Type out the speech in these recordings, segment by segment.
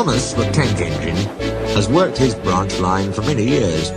Thomas, the tank engine, has worked his branch line for many years.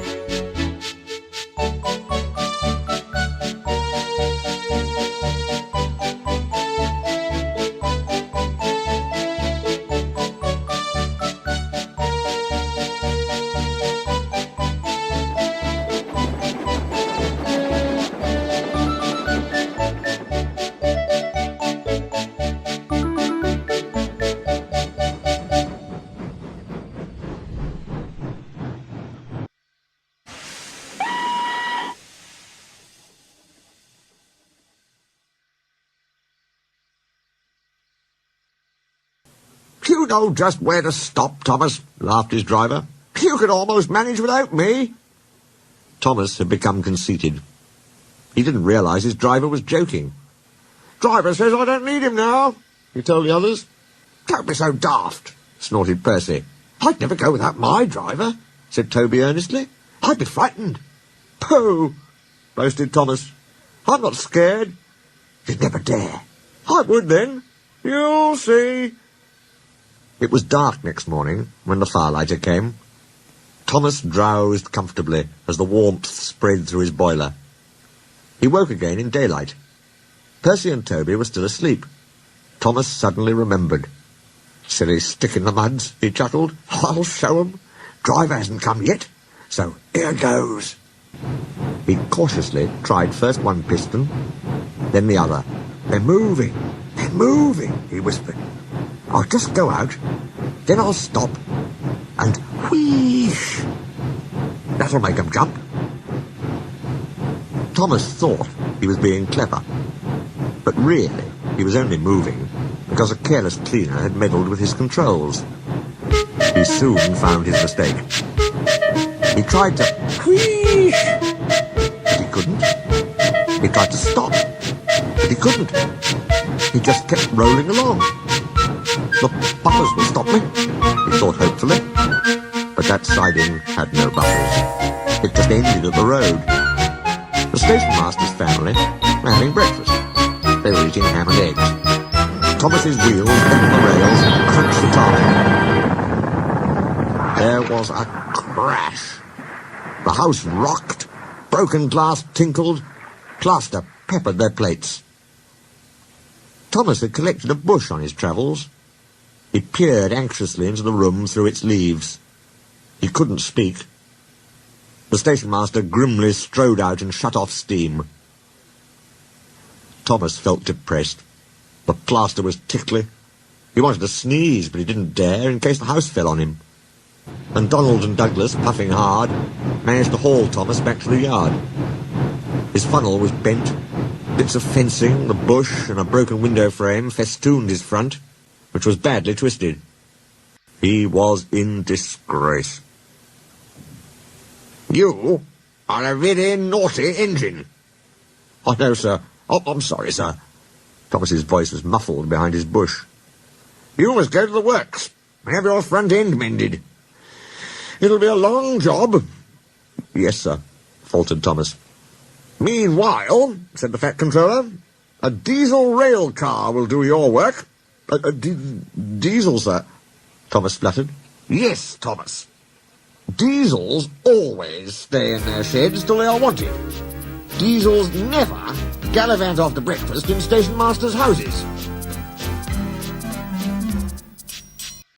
"You know just where to stop, Thomas," laughed his driver. "You could almost manage without me." Thomas had become conceited. He didn't realise his driver was joking. "Driver says I don't need him now," he told the others. "Don't be so daft," snorted Percy. "I'd never go without my driver," said Toby earnestly. "I'd be frightened." "Pooh," boasted Thomas. "I'm not scared." "You'd never dare." "I would then. You'll see." It was dark next morning when the firelighter came. Thomas drowsed comfortably as the warmth spread through his boiler. He woke again in daylight. Percy and Toby were still asleep. Thomas suddenly remembered. "Silly stick in the muds," he chuckled. "I'll show 'em. Driver hasn't come yet, so here goes." He cautiously tried first one piston, then the other. They're moving, he whispered. "I'll just go out, then I'll stop, and wheesh! That'll make 'em jump." Thomas thought he was being clever, but really he was only moving because a careless cleaner had meddled with his controls. He soon found his mistake. He tried to wheesh, but he couldn't. He tried to stop, but he couldn't. He just kept rolling along. "The buffers will stop me," he thought hopefully. But that siding had no buffers. It just ended at the road. The station master's family were having breakfast. They were eating ham and eggs. Thomas's wheels hit the rails and crunched the top. There was a crash. The house rocked, broken glass tinkled, plaster peppered their plates. Thomas had collected a bush on his travels. He peered anxiously into the room through its leaves. He couldn't speak. The station master grimly strode out and shut off steam. Thomas felt depressed. The plaster was tickly. He wanted to sneeze, but he didn't dare in case the house fell on him. And Donald and Douglas, puffing hard, managed to haul Thomas back to the yard. His funnel was bent. Bits of fencing, the bush, and a broken window frame festooned his front, which was badly twisted. He was in disgrace. "You are a very naughty engine." "I know, sir. I'm sorry, sir." Thomas's voice was muffled behind his bush. "You must go to the works and have your front end mended. It'll be a long job." "Yes, sir," faltered Thomas. "Meanwhile," said the Fat Controller, "a diesel rail car will do your work." Diesel, sir?" Thomas spluttered. "Yes, Thomas. Diesels always stay in their sheds till they are wanted. Diesels never gallivant after breakfast in station masters' houses.